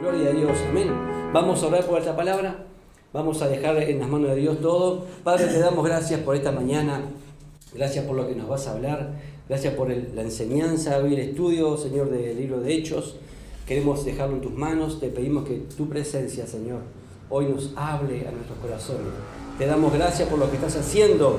Gloria a Dios, amén. Vamos a orar por esta palabra. Vamos a dejar en las manos de Dios todo. Padre, te damos gracias por esta mañana. Gracias por lo que nos vas a hablar. Gracias por la enseñanza, hoy el estudio, Señor, del libro de Hechos. Queremos dejarlo en tus manos. Te pedimos que tu presencia, Señor, hoy nos hable a nuestros corazones. Te damos gracias por lo que estás haciendo.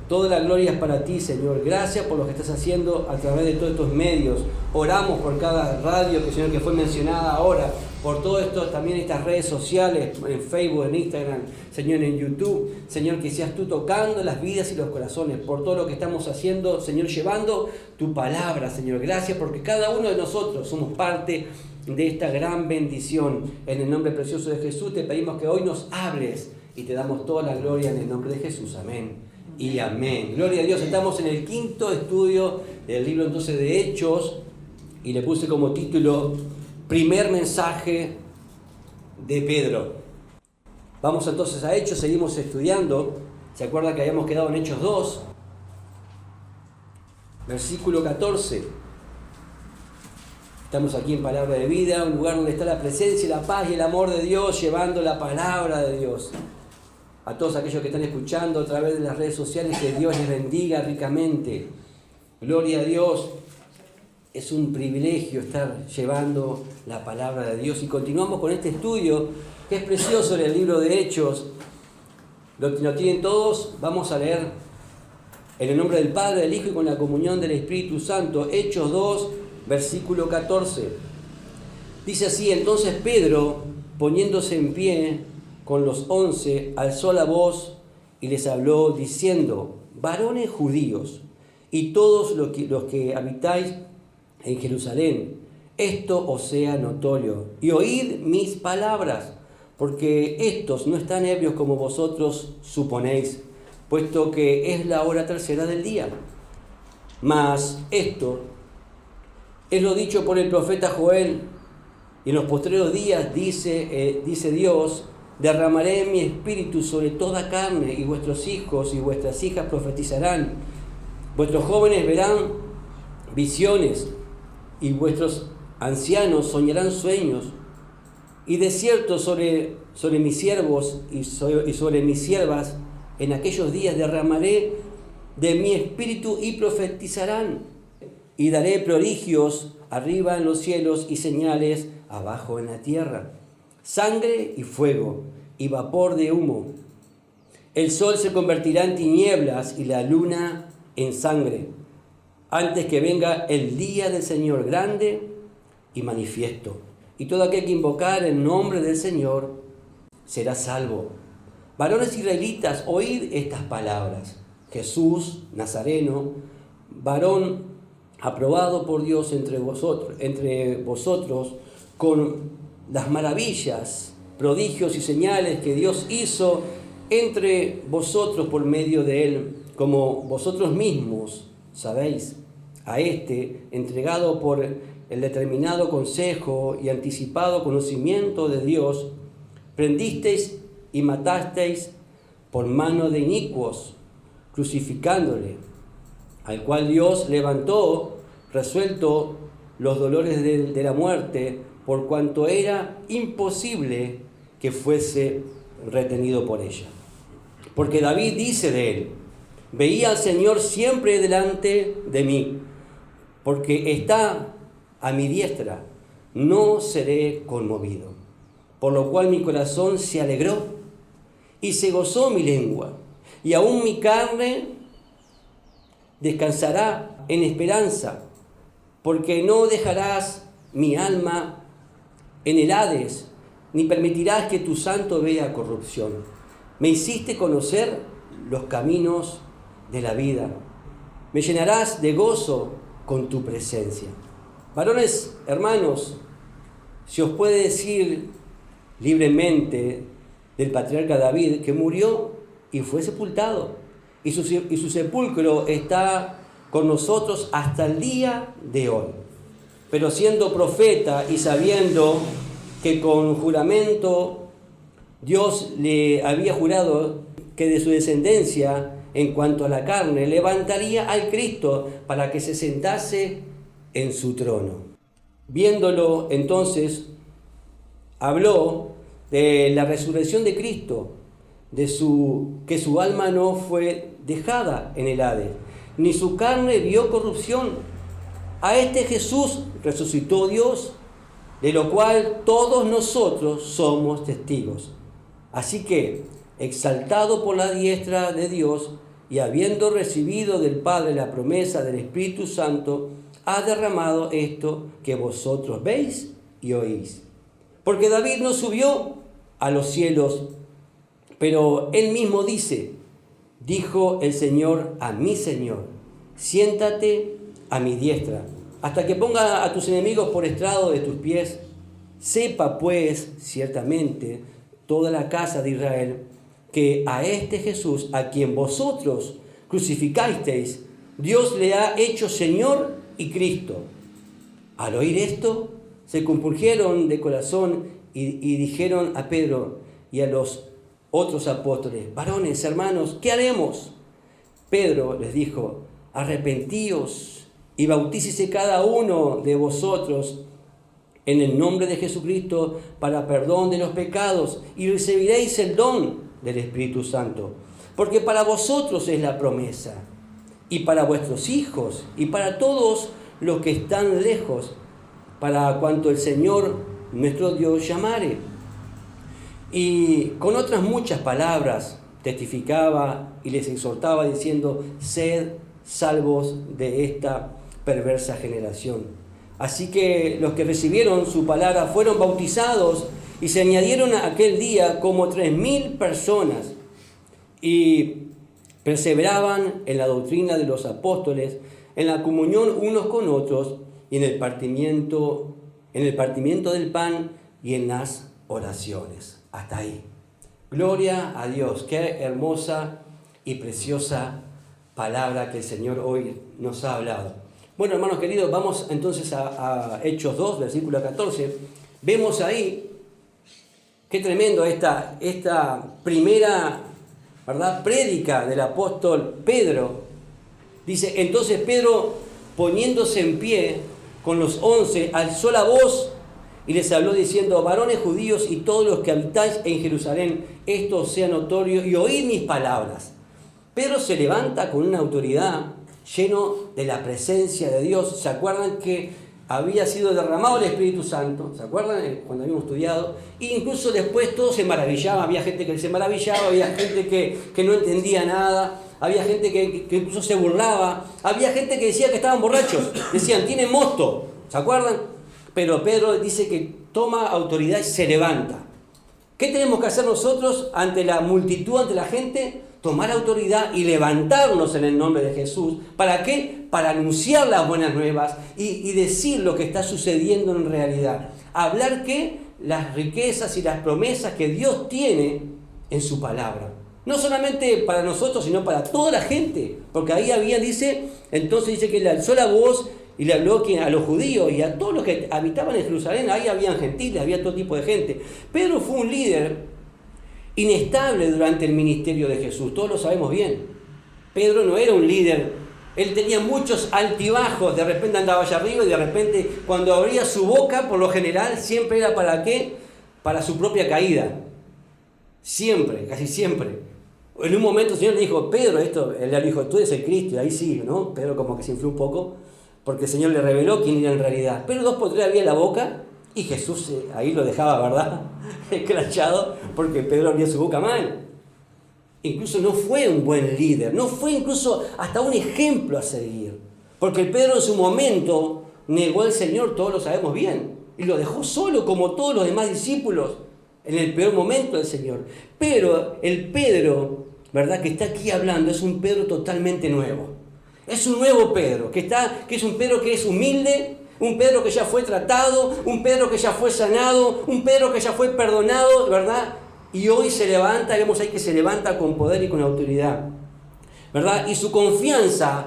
Toda la gloria es para ti, Señor. Gracias por lo que estás haciendo a través de todos estos medios. Oramos por cada radio Señor, que fue mencionada ahora, por todo esto, también estas redes sociales, en Facebook, en Instagram, Señor, en YouTube. Señor, que seas tú tocando las vidas y los corazones, por todo lo que estamos haciendo, Señor, llevando tu palabra, Señor. Gracias porque cada uno de nosotros somos parte de esta gran bendición. En el nombre precioso de Jesús te pedimos que hoy nos hables y te damos toda la gloria en el nombre de Jesús. Amén. Y amén. Gloria a Dios. Estamos en el quinto estudio del libro entonces de Hechos y le puse como título Primer mensaje de Pedro. Vamos entonces a Hechos, seguimos estudiando. ¿Se acuerdan que habíamos quedado en Hechos 2? Versículo 14. Estamos aquí en Palabra de Vida, un lugar donde está la presencia, la paz y el amor de Dios, llevando la palabra de Dios. A todos aquellos que están escuchando a través de las redes sociales, que Dios les bendiga ricamente. Gloria a Dios. Es un privilegio estar llevando la palabra de Dios. Y continuamos con este estudio, que es precioso en el libro de Hechos. Lo tienen todos. Vamos a leer en el nombre del Padre, del Hijo y con la comunión del Espíritu Santo. Hechos 2, versículo 14. Dice así: entonces Pedro, poniéndose en pie con los 11, alzó la voz y les habló diciendo: varones judíos y todos los que habitáis en Jerusalén, esto os sea notorio, y oíd mis palabras, porque estos no están ebrios como vosotros suponéis, puesto que es la hora tercera del día. Mas esto es lo dicho por el profeta Joel, y en los postreros días dice Dios: derramaré mi espíritu sobre toda carne, y vuestros hijos y vuestras hijas profetizarán, vuestros jóvenes verán visiones, y vuestros ancianos soñarán sueños. Y de cierto sobre mis siervos y sobre mis siervas en aquellos días derramaré de mi espíritu y profetizarán. Y daré prodigios arriba en los cielos y señales abajo en la tierra: sangre y fuego y vapor de humo. El sol se convertirá en tinieblas y la luna en sangre, antes que venga el día del Señor grande y manifiesto. Y todo aquel que invocar el nombre del Señor será salvo. Varones israelitas, oíd estas palabras. Jesús Nazareno, varón aprobado por Dios entre vosotros, con las maravillas, prodigios y señales que Dios hizo entre vosotros por medio de él, como vosotros mismos sabéis. A entregado por el determinado consejo y anticipado conocimiento de Dios, prendisteis y matasteis por mano de inicuos, crucificándole, al cual Dios levantó, resuelto los dolores de la muerte, por cuanto era imposible que fuese retenido por ella. Porque David dice de él: veía al Señor siempre delante de mí, porque está a mi diestra, no seré conmovido. Por lo cual mi corazón se alegró y se gozó mi lengua, y aún mi carne descansará en esperanza, porque no dejarás mi alma en el Hades, ni permitirás que tu santo vea corrupción. Me hiciste conocer los caminos de la vida. Me llenarás de gozo con tu presencia. Varones, hermanos, se os puede decir libremente del patriarca David que murió y fue sepultado. Y su sepulcro está con nosotros hasta el día de hoy. Pero siendo profeta y sabiendo que con juramento Dios le había jurado que de su descendencia, en cuanto a la carne, levantaría al Cristo para que se sentase en su trono. Viéndolo entonces habló de la resurrección de Cristo, que su alma no fue dejada en el Hades, ni su carne vio corrupción. A este Jesús resucitó Dios, de lo cual todos nosotros somos testigos. Así que, exaltado por la diestra de Dios y habiendo recibido del Padre la promesa del Espíritu Santo, ha derramado esto que vosotros veis y oís. Porque David no subió a los cielos, pero él mismo dice: dijo el Señor a mi Señor, siéntate a mi diestra, hasta que ponga a tus enemigos por estrado de tus pies. Sepa pues ciertamente toda la casa de Israel que a este Jesús, a quien vosotros crucificasteis, Dios le ha hecho Señor y Cristo. Al oír esto, se compungieron de corazón y dijeron a Pedro y a los otros apóstoles: varones, hermanos, ¿qué haremos? Pedro les dijo: arrepentíos y bautícese cada uno de vosotros en el nombre de Jesucristo para perdón de los pecados, y recibiréis el don del Espíritu Santo. Porque para vosotros es la promesa, y para vuestros hijos, y para todos los que están lejos, para cuanto el Señor nuestro Dios llamare. Y con otras muchas palabras testificaba y les exhortaba diciendo: sed salvos de esta perversa generación. Así que los que recibieron su palabra fueron bautizados, y se añadieron a aquel día como 3.000 personas, y perseveraban en la doctrina de los apóstoles, en la comunión unos con otros, y en el partimiento del pan y en las oraciones. Hasta ahí. Gloria a Dios. Qué hermosa y preciosa palabra que el Señor hoy nos ha hablado. Bueno, hermanos queridos, vamos entonces a Hechos 2, versículo 14. Vemos ahí qué tremendo esta primera, ¿verdad?, prédica del apóstol Pedro. Dice: entonces Pedro, poniéndose en pie con los 11, alzó la voz y les habló diciendo: varones judíos y todos los que habitáis en Jerusalén, esto sea notorio y oíd mis palabras. Pedro se levanta con una autoridad, lleno de la presencia de Dios. ¿Se acuerdan que había sido derramado el Espíritu Santo? ¿Se acuerdan cuando habíamos estudiado? E incluso después todos se maravillaban. Había gente que se maravillaba, había gente que no entendía nada, había gente que incluso se burlaba, había gente que decía que estaban borrachos, decían: tienen mosto. ¿Se acuerdan? Pero Pedro dice que toma autoridad y se levanta. ¿Qué tenemos que hacer nosotros ante la multitud, ante la gente? Tomar autoridad y levantarnos en el nombre de Jesús. ¿Para qué? Para anunciar las buenas nuevas y decir lo que está sucediendo en realidad. Hablar que las riquezas y las promesas que Dios tiene en su palabra. No solamente para nosotros, sino para toda la gente. Porque ahí entonces dice que le alzó la voz y le habló a los judíos y a todos los que habitaban en Jerusalén. Ahí habían gentiles, había todo tipo de gente. Pedro fue un líder inestable durante el ministerio de Jesús, todos lo sabemos bien. Pedro no era un líder, él tenía muchos altibajos, de repente andaba allá arriba y de repente cuando abría su boca, por lo general, siempre era ¿para qué? Para su propia caída. Siempre, casi siempre. En un momento el Señor le dijo: Pedro, él le dijo: tú eres el Cristo, y ahí sí, ¿no? Pedro como que se infló un poco, porque el Señor le reveló quién era en realidad. Pero 2 por 3 abría la boca, y Jesús ahí lo dejaba, ¿verdad?, escrachado, porque Pedro abrió su boca mal. Incluso no fue un buen líder, no fue incluso hasta un ejemplo a seguir. Porque el Pedro en su momento negó al Señor, todos lo sabemos bien, y lo dejó solo como todos los demás discípulos en el peor momento del Señor. Pero el Pedro, ¿verdad?, que está aquí hablando, es un Pedro totalmente nuevo. Es un nuevo Pedro, que es un Pedro que es humilde, un Pedro que ya fue tratado, un Pedro que ya fue sanado, un Pedro que ya fue perdonado, ¿verdad? Y hoy se levanta, vemos ahí que se levanta con poder y con autoridad, ¿verdad? Y su confianza,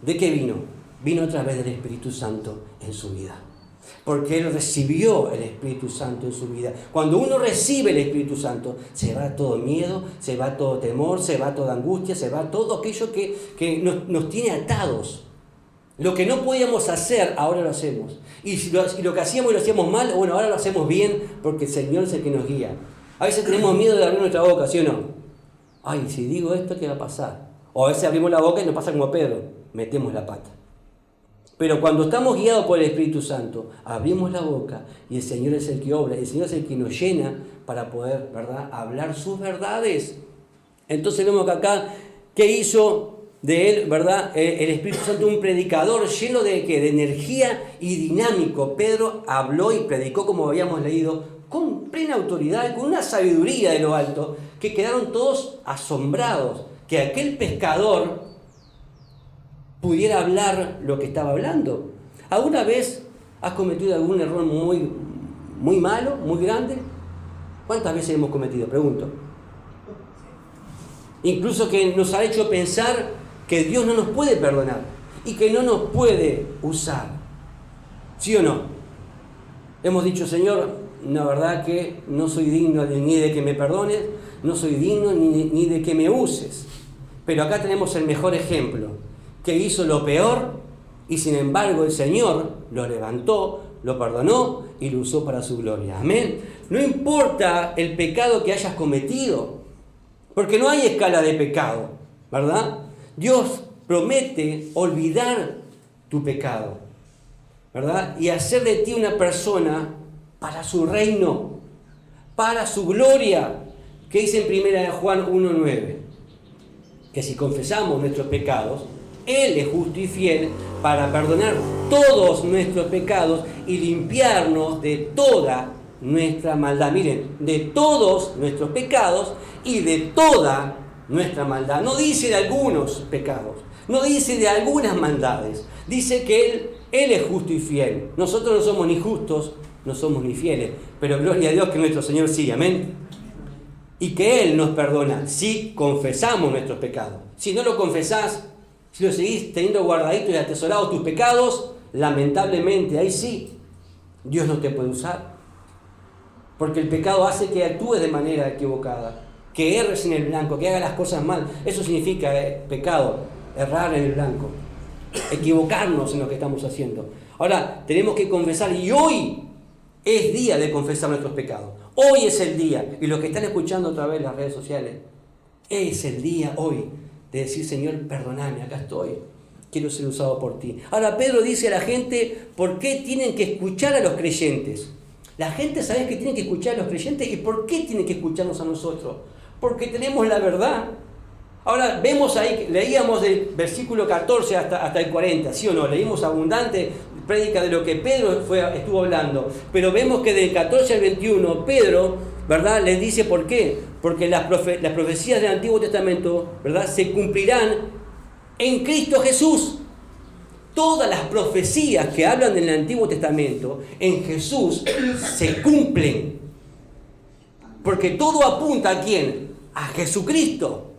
¿de qué vino? Vino a través del Espíritu Santo en su vida. Porque él recibió el Espíritu Santo en su vida. Cuando uno recibe el Espíritu Santo, se va todo miedo, se va todo temor, se va toda angustia, se va todo aquello que nos tiene atados. Lo que no podíamos hacer, ahora lo hacemos. Y lo que hacíamos y lo hacíamos mal, bueno, ahora lo hacemos bien porque el Señor es el que nos guía. A veces tenemos miedo de abrir nuestra boca, ¿sí o no? Ay, si digo esto, ¿qué va a pasar? O a veces abrimos la boca y nos pasa como Pedro, metemos la pata. Pero cuando estamos guiados por el Espíritu Santo, abrimos la boca y el Señor es el que obra, el Señor es el que nos llena para poder, ¿verdad?, hablar sus verdades. Entonces vemos que acá, ¿qué hizo de él, verdad? El Espíritu Santo, un predicador lleno de ¿qué? De energía y dinámico. Pedro habló y predicó, como habíamos leído, con plena autoridad, con una sabiduría de lo alto, que quedaron todos asombrados, que aquel pescador pudiera hablar lo que estaba hablando. ¿Alguna vez has cometido algún error muy malo, muy grande? ¿Cuántas veces hemos cometido? Pregunto. Incluso que nos ha hecho pensar que Dios no nos puede perdonar y que no nos puede usar. ¿Sí o no? Hemos dicho, Señor, la verdad que no soy digno ni de que me perdones, no soy digno ni de que me uses. Pero acá tenemos el mejor ejemplo, que hizo lo peor y sin embargo el Señor lo levantó, lo perdonó y lo usó para su gloria. Amén. No importa el pecado que hayas cometido, porque no hay escala de pecado, ¿verdad? Dios promete olvidar tu pecado, ¿verdad? Y hacer de ti una persona para su reino, para su gloria. ¿Qué dice en 1 Juan 1:9? Que si confesamos nuestros pecados, Él es justo y fiel para perdonar todos nuestros pecados y limpiarnos de toda nuestra maldad. Miren, de todos nuestros pecados y de toda nuestra maldad. No dice de algunos pecados, no dice de algunas maldades. Dice que Él es justo y fiel. Nosotros no somos ni justos, no somos ni fieles, pero gloria a Dios que nuestro Señor sí, amén. Y que Él nos perdona si confesamos nuestros pecados. Si no lo confesás, si lo seguís teniendo guardadito y atesorado tus pecados, lamentablemente ahí sí, Dios no te puede usar. Porque el pecado hace que actúes de manera equivocada, que erres en el blanco, que hagas las cosas mal. Eso significa pecado, errar en el blanco, equivocarnos en lo que estamos haciendo. Ahora, tenemos que confesar y hoy es día de confesar nuestros pecados. Hoy es el día. Y los que están escuchando a través de las redes sociales, es el día hoy de decir, Señor, perdóname, acá estoy. Quiero ser usado por ti. Ahora, Pedro dice a la gente, ¿por qué tienen que escuchar a los creyentes? La gente sabe que tiene que escuchar a los creyentes. ¿Y por qué tienen que escucharnos a nosotros? Porque tenemos la verdad. Ahora, vemos ahí, leíamos del versículo 14 hasta el 40, ¿sí o no? Leímos abundante prédica de lo que Pedro estuvo hablando. Pero vemos que del 14 al 21, Pedro, ¿verdad?, les dice por qué. Porque las profecías del Antiguo Testamento, ¿verdad?, se cumplirán en Cristo Jesús. Todas las profecías que hablan del Antiguo Testamento, en Jesús se cumplen. Porque todo apunta ¿a quién? A Jesucristo.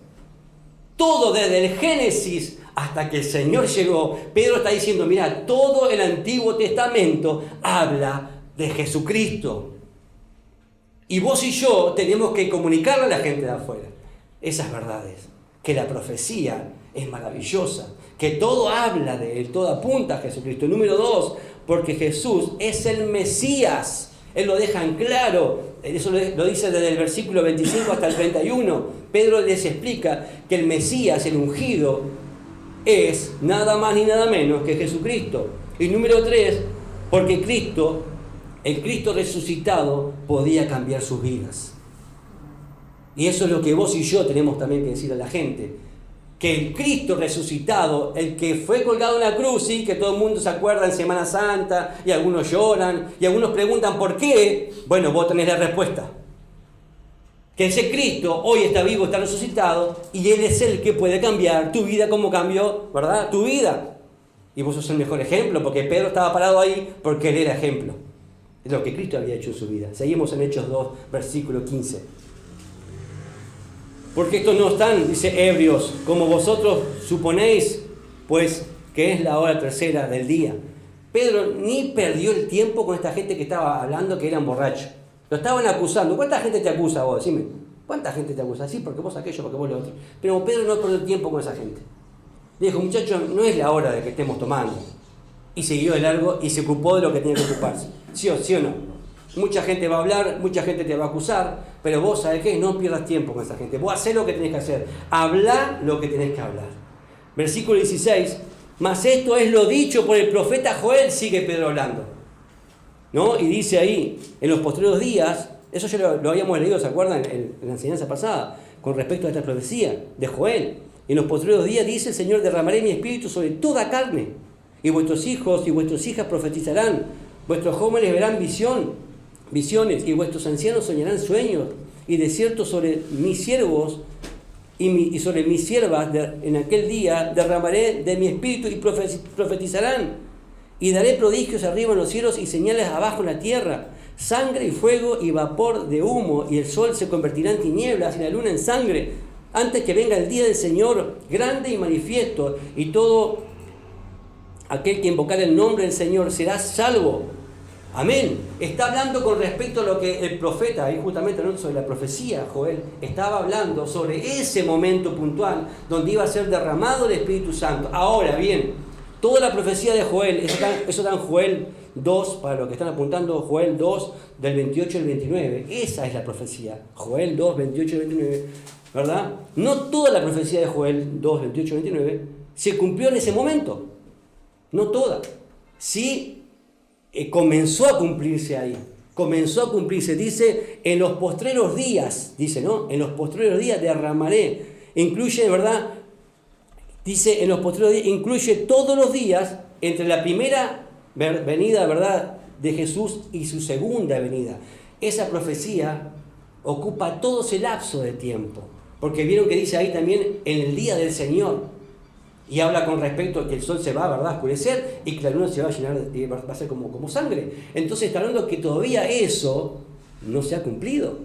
Todo desde el Génesis hasta que el Señor llegó. Pedro está diciendo, mira, todo el Antiguo Testamento habla de Jesucristo. Y vos y yo tenemos que comunicarle a la gente de afuera esas verdades. Que la profecía es maravillosa. Que todo habla de Él, todo apunta a Jesucristo. Número 2, porque Jesús es el Mesías. Él lo deja en claro. Eso lo dice desde el versículo 25 hasta el 31. Pedro les explica que el Mesías, el ungido, es nada más ni nada menos que Jesucristo. Y número 3, porque Cristo, el Cristo resucitado, podía cambiar sus vidas. Y eso es lo que vos y yo tenemos también que decir a la gente. Que el Cristo resucitado, el que fue colgado en la cruz, ¿sí?, que todo el mundo se acuerda en Semana Santa, y algunos lloran, y algunos preguntan ¿por qué? Bueno, vos tenés la respuesta. Que ese Cristo hoy está vivo, está resucitado, y Él es el que puede cambiar tu vida como cambió, ¿verdad?, tu vida. Y vos sos el mejor ejemplo, porque Pedro estaba parado ahí porque Él era ejemplo. Es lo que Cristo había hecho en su vida. Seguimos en Hechos 2, versículo 15. Porque estos no están, dice, ebrios, como vosotros suponéis, pues que es la hora tercera del día. Pedro ni perdió el tiempo con esta gente que estaba hablando que eran borrachos. Lo estaban acusando. ¿Cuánta gente te acusa vos? Decime. ¿Cuánta gente te acusa? Sí, porque vos aquello, porque vos lo otro. Pero Pedro no perdió el tiempo con esa gente. Le dijo, muchachos, no es la hora de que estemos tomando. Y siguió de largo y se ocupó de lo que tenía que ocuparse. ¿Sí o no? Mucha gente va a hablar, mucha gente te va a acusar, pero vos, ¿sabés qué? No pierdas tiempo con esa gente. Vos hacés lo que tenés que hacer. Hablá lo que tenés que hablar. Versículo 16. Mas esto es lo dicho por el profeta Joel, sigue Pedro hablando, ¿no? Y dice ahí, en los postreros días, eso ya lo habíamos leído, ¿se acuerdan? En la enseñanza pasada, con respecto a esta profecía de Joel. En los postreros días dice el Señor, derramaré mi espíritu sobre toda carne, y vuestros hijos y vuestras hijas profetizarán, vuestros jóvenes verán visiones, y vuestros ancianos soñarán sueños, y de cierto sobre mis siervos y sobre mis siervas en aquel día derramaré de mi espíritu y profetizarán, y daré prodigios arriba en los cielos y señales abajo en la tierra, sangre y fuego y vapor de humo, y el sol se convertirá en tinieblas y la luna en sangre, antes que venga el día del Señor grande y manifiesto, y todo aquel que invocar el nombre del Señor será salvo. Amén. Está hablando con respecto a lo que el profeta, ahí justamente hablando sobre la profecía, Joel, estaba hablando sobre ese momento puntual donde iba a ser derramado el Espíritu Santo. Ahora bien, toda la profecía de Joel, eso está en Joel 2, para los que están apuntando, Joel 2, del 28 al 29. Esa es la profecía. Joel 2, 28 al 29, ¿verdad? No toda la profecía de Joel 2, 28 al 29 se cumplió en ese momento. No toda. Sí, comenzó a cumplirse ahí. Comenzó a cumplirse. Dice, en los postreros días, dice, ¿no? En los postreros días derramaré. Incluye, ¿verdad? Dice, en los postreros días, incluye todos los días entre la primera venida, ¿verdad?, de Jesús y su segunda venida. Esa profecía ocupa todo ese lapso de tiempo. Porque vieron que dice ahí también, en el día del Señor. Y habla con respecto a que el sol se va, ¿verdad?, a oscurecer y que la luna se va a llenar, va a ser como sangre. Entonces está hablando que todavía eso no se ha cumplido.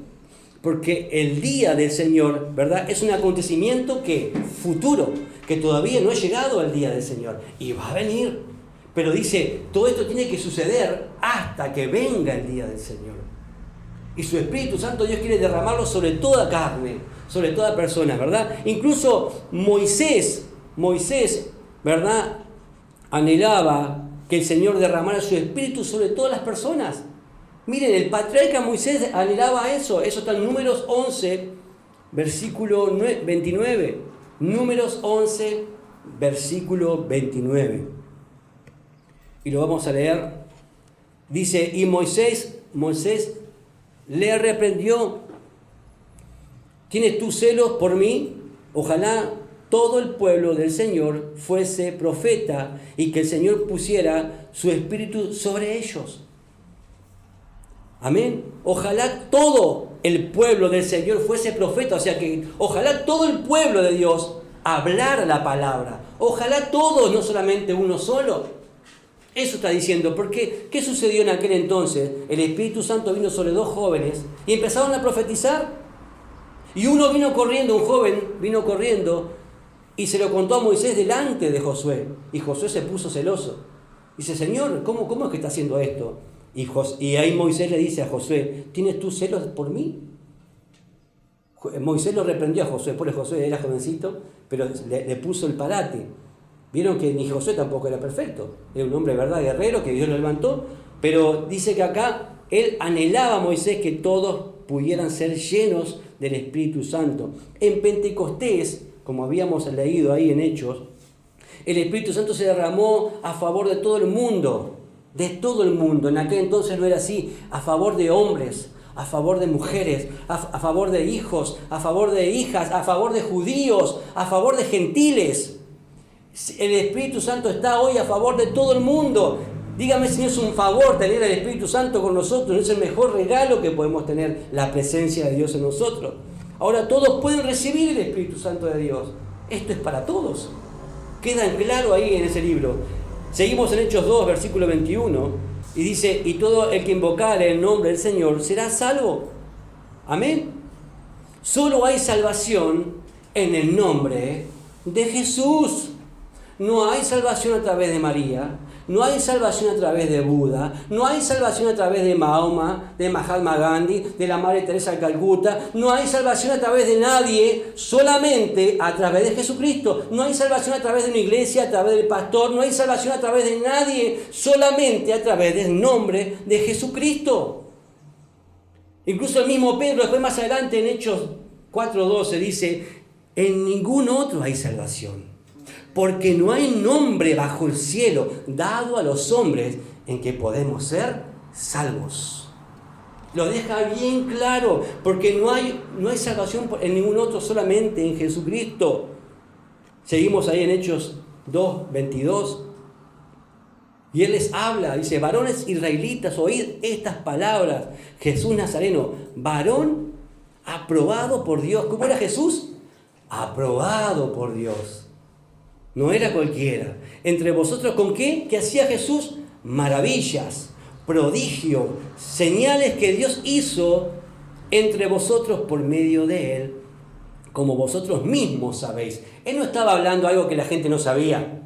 Porque el día del Señor, ¿verdad?, es un acontecimiento que futuro, que todavía no ha llegado al día del Señor. Y va a venir. Pero dice, todo esto tiene que suceder hasta que venga el día del Señor. Y su Espíritu Santo Dios quiere derramarlo sobre toda carne, sobre toda persona, ¿verdad? Incluso Moisés, ¿verdad?, anhelaba que el Señor derramara su Espíritu sobre todas las personas. Miren, el patriarca Moisés anhelaba eso. Eso está en Números 11, versículo 29. Números 11, versículo 29. Y lo vamos a leer. Dice, y Moisés le reprendió, ¿tienes tú celos por mí? Ojalá todo el pueblo del Señor fuese profeta y que el Señor pusiera su espíritu sobre ellos. Amén. Ojalá todo el pueblo del Señor fuese profeta. O sea que ojalá todo el pueblo de Dios hablara la palabra. Ojalá todos, no solamente uno solo. Eso está diciendo. Porque ¿qué sucedió en aquel entonces? El Espíritu Santo vino sobre dos jóvenes y empezaron a profetizar. Y uno vino corriendo, un joven vino corriendo y se lo contó a Moisés delante de Josué. Y Josué se puso celoso. Dice, Señor, ¿cómo es que está haciendo esto? Y ahí Moisés le dice a Josué, ¿tienes tú celos por mí? Moisés lo reprendió a Josué. Por Josué era jovencito, pero le puso el parate. Vieron que ni Josué tampoco era perfecto. Era un hombre, ¿verdad?, guerrero, que Dios lo levantó. Pero dice que acá él anhelaba a Moisés que todos pudieran ser llenos del Espíritu Santo. En Pentecostés, como habíamos leído ahí en Hechos, el Espíritu Santo se derramó a favor de todo el mundo. De todo el mundo. En aquel entonces no era así. A favor de hombres, a favor de mujeres, a favor de hijos, a favor de hijas, a favor de judíos, a favor de gentiles. El Espíritu Santo está hoy a favor de todo el mundo. Dígame si no es un favor tener al Espíritu Santo con nosotros. No es el mejor regalo que podemos tener, la presencia de Dios en nosotros. Ahora todos pueden recibir el Espíritu Santo de Dios. Esto es para todos. Queda en claro ahí en ese libro. Seguimos en Hechos 2, versículo 21. Y dice, y todo el que invocare el nombre del Señor será salvo. Amén. Solo hay salvación en el nombre de Jesús. no hay salvación a través de María, no hay salvación a través de Buda, no hay salvación a través de Mahoma, de Mahatma Gandhi, de la Madre Teresa de Calcuta, no hay salvación a través de nadie, solamente a través de Jesucristo. No hay salvación a través de una iglesia, a través del pastor, no hay salvación a través de nadie, solamente a través del nombre de Jesucristo. Incluso el mismo Pedro, después más adelante en Hechos 4:12 dice, en ningún otro hay salvación, porque no hay nombre bajo el cielo dado a los hombres en que podemos ser salvos. Lo deja bien claro, porque no hay salvación en ningún otro, solamente en Jesucristo. Seguimos ahí en Hechos 2:22. Y Él les habla, dice, varones israelitas, oíd estas palabras. Jesús Nazareno, varón aprobado por Dios. ¿Cómo era Jesús? Aprobado por Dios. No era cualquiera. Entre vosotros, ¿con qué? ¿Qué hacía Jesús? Maravillas, prodigios, señales que Dios hizo entre vosotros por medio de Él, como vosotros mismos sabéis. Él no estaba hablando algo que la gente no sabía.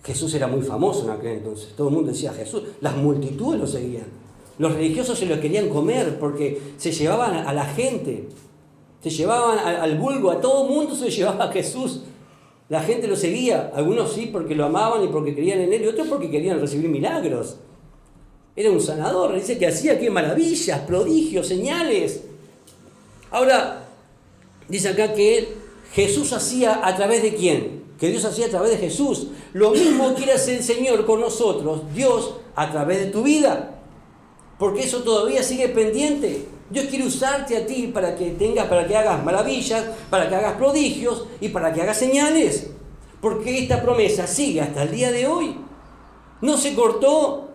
Jesús era muy famoso en aquel entonces. Todo el mundo decía Jesús. Las multitudes lo seguían. Los religiosos se lo querían comer porque se llevaban a la gente. Se llevaban al vulgo. A todo el mundo se llevaba a Jesús. La gente lo seguía. Algunos sí porque lo amaban y porque creían en Él. Y otros porque querían recibir milagros. Era un sanador. Dice que hacía que maravillas, prodigios, señales. Ahora, dice acá que Jesús hacía a través de ¿quién? Que Dios hacía a través de Jesús. Lo mismo quiere hacer el Señor con nosotros, Dios, a través de tu vida. Porque eso todavía sigue pendiente. Dios quiere usarte a ti para que hagas maravillas, para que hagas prodigios y para que hagas señales. Porque esta promesa sigue hasta el día de hoy. No se cortó.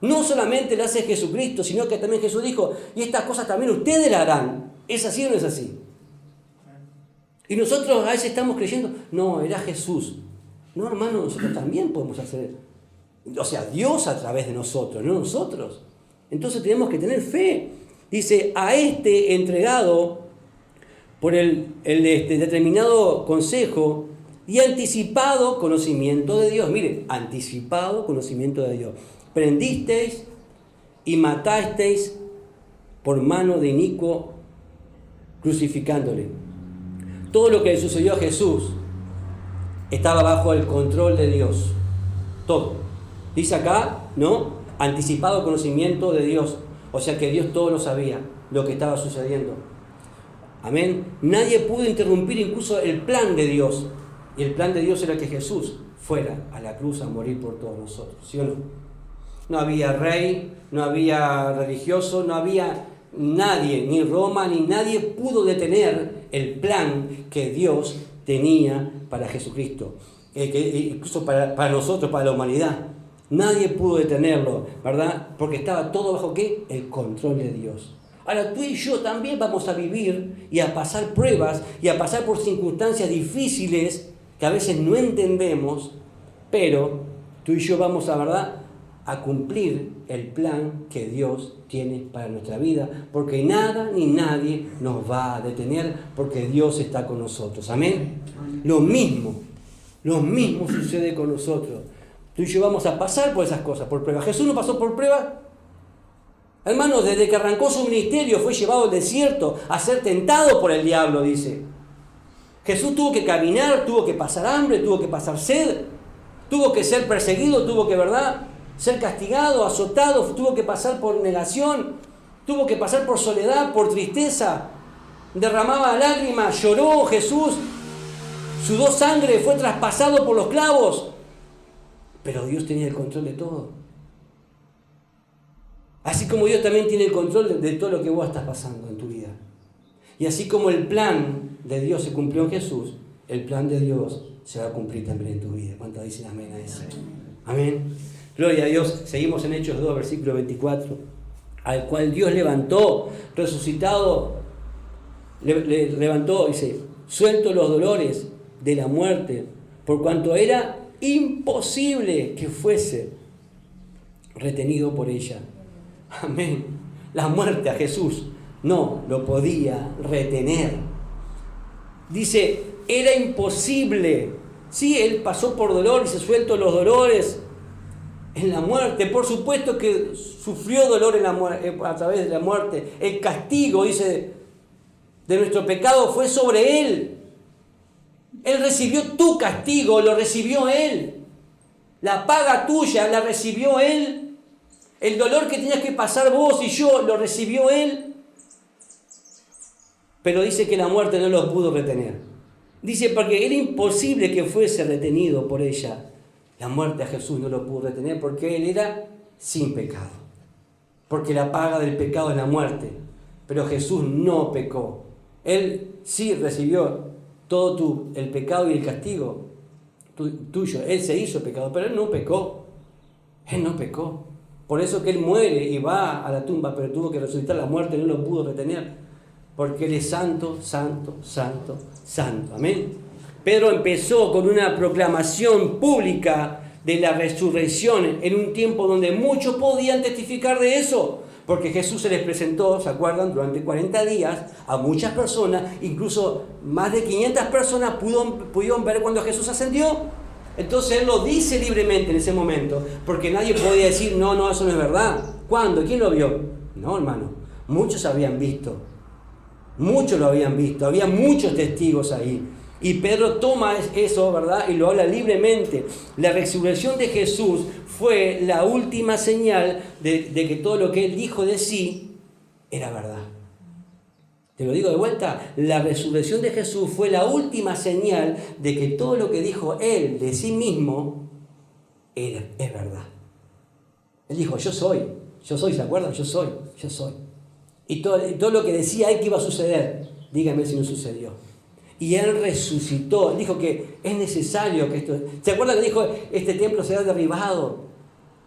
No solamente la hace Jesucristo, sino que también Jesús dijo, y estas cosas también ustedes la harán. ¿Es así o no es así? Y nosotros a veces estamos creyendo, no, era Jesús. No, hermano, nosotros también podemos hacer. O sea, Dios a través de nosotros, no nosotros. Entonces tenemos que tener fe. Dice, a este entregado por el determinado consejo y anticipado conocimiento de Dios. Mire, anticipado conocimiento de Dios. Prendisteis y matasteis por mano de inicuo, crucificándole. Todo lo que le sucedió a Jesús estaba bajo el control de Dios. Todo. Dice acá, ¿no? Anticipado conocimiento de Dios. O sea que Dios todo lo sabía, lo que estaba sucediendo. Amén. Nadie pudo interrumpir incluso el plan de Dios. Y el plan de Dios era que Jesús fuera a la cruz a morir por todos nosotros. ¿Sí o no? No había rey, no había religioso, no había nadie, ni Roma, ni nadie pudo detener el plan que Dios tenía para Jesucristo, incluso para nosotros, para la humanidad. Nadie pudo detenerlo, ¿verdad? Porque estaba todo bajo ¿qué? El control de Dios. Ahora tú y yo también vamos a vivir y a pasar pruebas y a pasar por circunstancias difíciles que a veces no entendemos, pero tú y yo vamos a, ¿verdad?, a cumplir el plan que Dios tiene para nuestra vida, porque nada ni nadie nos va a detener, porque Dios está con nosotros. Amén. Lo mismo sucede con nosotros. Tú y yo vamos a pasar por esas cosas, por pruebas. Jesús no pasó por pruebas. Hermanos, desde que arrancó su ministerio fue llevado al desierto a ser tentado por el diablo, dice. Jesús tuvo que caminar, tuvo que pasar hambre, tuvo que pasar sed, tuvo que ser perseguido, tuvo que, ¿verdad?, ser castigado, azotado, tuvo que pasar por negación, tuvo que pasar por soledad, por tristeza, derramaba lágrimas, lloró Jesús, sudó sangre, fue traspasado por los clavos, pero Dios tenía el control de todo. Así como Dios también tiene el control de todo lo que vos estás pasando en tu vida. Y así como el plan de Dios se cumplió en Jesús, el plan de Dios se va a cumplir también en tu vida. ¿Cuántos dicen amén a eso? Amén. Gloria a Dios. Seguimos en Hechos 2, versículo 24. Al cual Dios levantó, resucitado, levantó, dice, suelto los dolores de la muerte, por cuanto era imposible que fuese retenido por ella. Amén. La muerte a Jesús no lo podía retener. Dice, era imposible Sí, Él pasó por dolor y se suelto los dolores en la muerte. Por supuesto que sufrió dolor a través de la muerte. El castigo, dice, de nuestro pecado fue sobre Él. Él recibió tu castigo, lo recibió Él. La paga tuya la recibió Él. El dolor que tenías que pasar vos y yo lo recibió Él. Pero dice que la muerte no lo pudo retener. Dice porque era imposible que fuese retenido por ella. La muerte a Jesús no lo pudo retener porque Él era sin pecado. Porque la paga del pecado es la muerte. Pero Jesús no pecó. Él sí recibió todo el pecado y el castigo tuyo. Él se hizo pecado, pero Él no pecó. Él no pecó. Por eso que Él muere y va a la tumba, pero tuvo que resucitar. La muerte no lo pudo retener. Porque Él es santo, santo, santo, santo. Amén. Pedro empezó con una proclamación pública de la resurrección en un tiempo donde muchos podían testificar de eso. Porque Jesús se les presentó, ¿se acuerdan? Durante 40 días a muchas personas, incluso más de 500 personas pudieron ver cuando Jesús ascendió. Entonces Él lo dice libremente en ese momento, porque nadie podía decir, no, eso no es verdad. ¿Cuándo? ¿Quién lo vio? No, hermano, muchos habían visto. Muchos lo habían visto, había muchos testigos ahí. Y Pedro toma eso, ¿verdad? Y lo habla libremente. La resurrección de Jesús fue la última señal de que todo lo que Él dijo de sí era verdad. Te lo digo de vuelta, la resurrección de Jesús fue la última señal de que todo lo que dijo Él de sí mismo es verdad. Él dijo, yo soy, ¿se acuerdan? Yo soy. Y todo lo que decía Él que iba a suceder, dígame si no sucedió. Y Él resucitó. Él dijo que es necesario que esto... ¿Se acuerdan que dijo, este templo será derribado,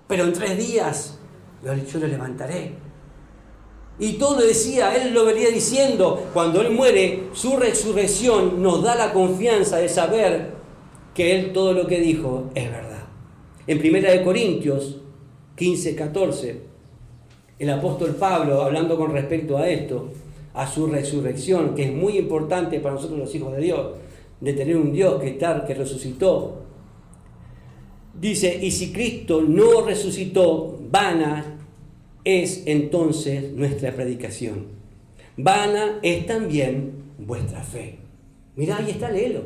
pero en 3 días yo lo levantaré? Y todo lo decía, Él lo venía diciendo. Cuando Él muere, su resurrección nos da la confianza de saber que Él todo lo que dijo es verdad. En 1 Corintios 15:14, el apóstol Pablo, hablando con respecto a esto, a su resurrección, que es muy importante para nosotros los hijos de Dios, de tener un Dios que resucitó. Dice, y si Cristo no resucitó, vana es entonces nuestra predicación. Vana es también vuestra fe. Mirá, ahí está, léelo.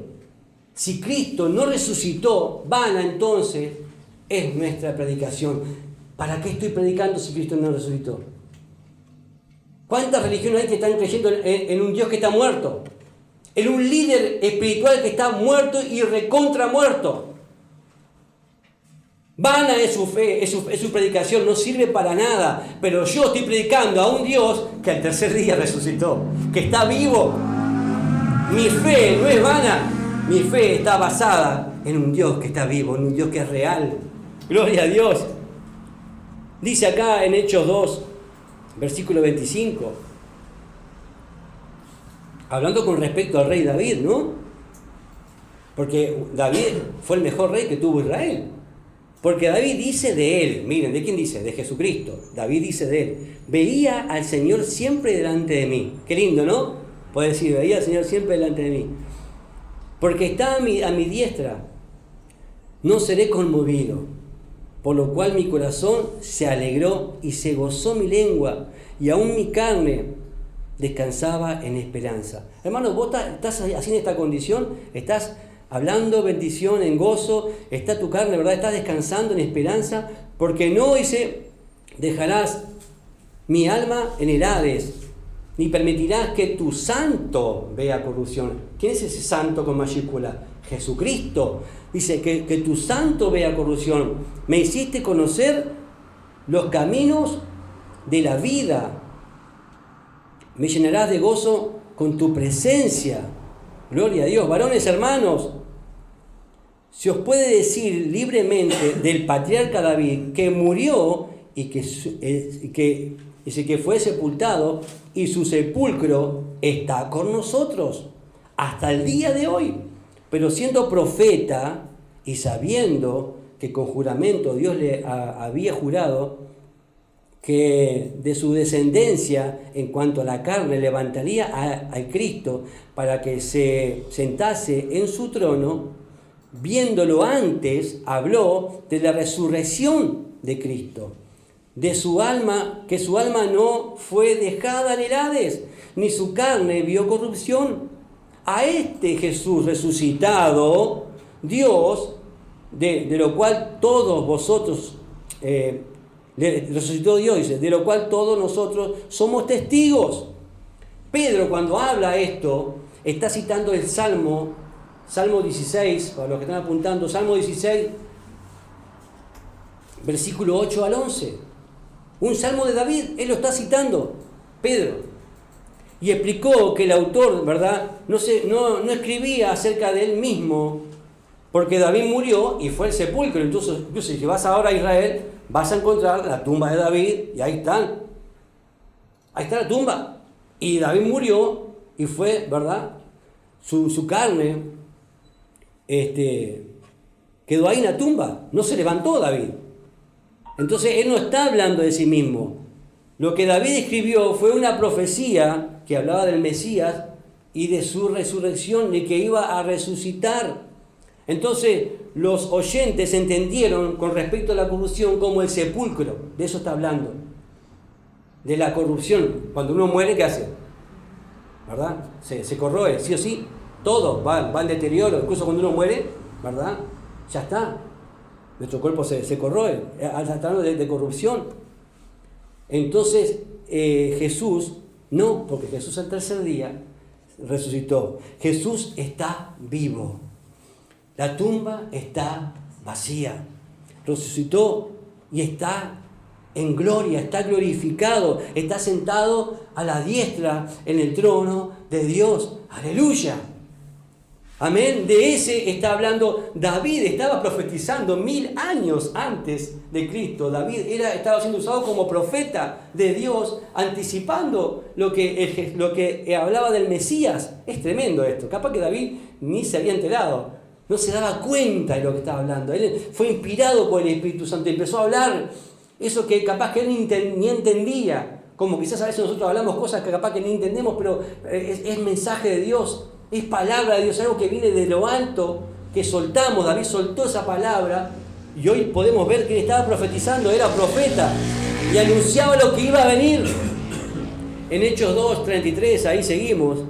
Si Cristo no resucitó, vana entonces es nuestra predicación. ¿Para qué estoy predicando si Cristo no resucitó? ¿Cuántas religiones hay que están creyendo en un Dios que está muerto? En un líder espiritual que está muerto y recontra muerto. Vana es su fe, es su predicación, no sirve para nada. Pero yo estoy predicando a un Dios que al tercer día resucitó, que está vivo. Mi fe no es vana, mi fe está basada en un Dios que está vivo, en un Dios que es real. Gloria a Dios. Dice acá en Hechos 2, versículo 25, hablando con respecto al rey David, ¿no? Porque David fue el mejor rey que tuvo Israel. Porque David dice de él, miren, ¿de quién dice? De Jesucristo. David dice de él, veía al Señor siempre delante de mí. Qué lindo, ¿no? Puede decir, veía al Señor siempre delante de mí. Porque está a mi diestra, no seré conmovido. Por lo cual mi corazón se alegró y se gozó mi lengua, y aún mi carne descansaba en esperanza. Hermano, vos estás así en esta condición, estás hablando bendición, en gozo, está tu carne, ¿verdad? Estás descansando en esperanza, porque no, dice, dejarás mi alma en el Hades, ni permitirás que tu santo vea corrupción. ¿Quién es ese santo con mayúscula? Jesucristo. Dice que tu santo vea corrupción. Me hiciste conocer los caminos de la vida. Me llenarás de gozo con tu presencia. Gloria a Dios. Varones, hermanos, se os puede decir libremente del patriarca David que murió y que fue sepultado, y su sepulcro está con nosotros hasta el día de hoy. Pero siendo profeta y sabiendo que con juramento Dios le había jurado que de su descendencia en cuanto a la carne levantaría al Cristo para que se sentase en su trono, viéndolo antes, habló de la resurrección de Cristo, de su alma, que su alma no fue dejada en el Hades, ni su carne vio corrupción. A este Jesús resucitado, Dios, de lo cual todos vosotros, resucitó Dios, dice, de lo cual todos nosotros somos testigos. Pedro, cuando habla esto, está citando el Salmo 16, para los que están apuntando, Salmo 16, versículo 8 al 11. Un salmo de David, él lo está citando, Pedro. Y explicó que el autor, ¿verdad?, no escribía acerca de él mismo, porque David murió y fue al sepulcro. Entonces, si vas ahora a Israel, vas a encontrar la tumba de David, y ahí están. Ahí está la tumba. Y David murió y fue, ¿verdad?, su carne quedó ahí en la tumba. No se levantó David. Entonces, él no está hablando de sí mismo. Lo que David escribió fue una profecía que hablaba del Mesías y de su resurrección, de que iba a resucitar. Entonces, los oyentes entendieron con respecto a la corrupción como el sepulcro. De eso está hablando. De la corrupción. Cuando uno muere, ¿qué hace? ¿Verdad? Se corroe, sí o sí. Todo va en deterioro. Incluso cuando uno muere, ¿verdad? Ya está. Nuestro cuerpo se corroe. Está hablando de corrupción. Entonces, Jesús, no, porque Jesús al tercer día resucitó. Jesús está vivo. La tumba está vacía. Resucitó y está en gloria, está glorificado, está sentado a la diestra en el trono de Dios. ¡Aleluya! Amén. De ese está hablando David. Estaba profetizando 1000 años antes de Cristo. David estaba siendo usado como profeta de Dios, anticipando lo que hablaba del Mesías. Es tremendo esto. Capaz que David ni se había enterado. No se daba cuenta de lo que estaba hablando. Él fue inspirado por el Espíritu Santo. Empezó a hablar eso que capaz que él ni entendía. Como quizás a veces nosotros hablamos cosas que capaz que ni entendemos, pero es mensaje de Dios. Es palabra de Dios, algo que viene de lo alto, que soltamos. David soltó esa palabra y hoy podemos ver que él estaba profetizando, era profeta y anunciaba lo que iba a venir. En Hechos 2:33, ahí seguimos.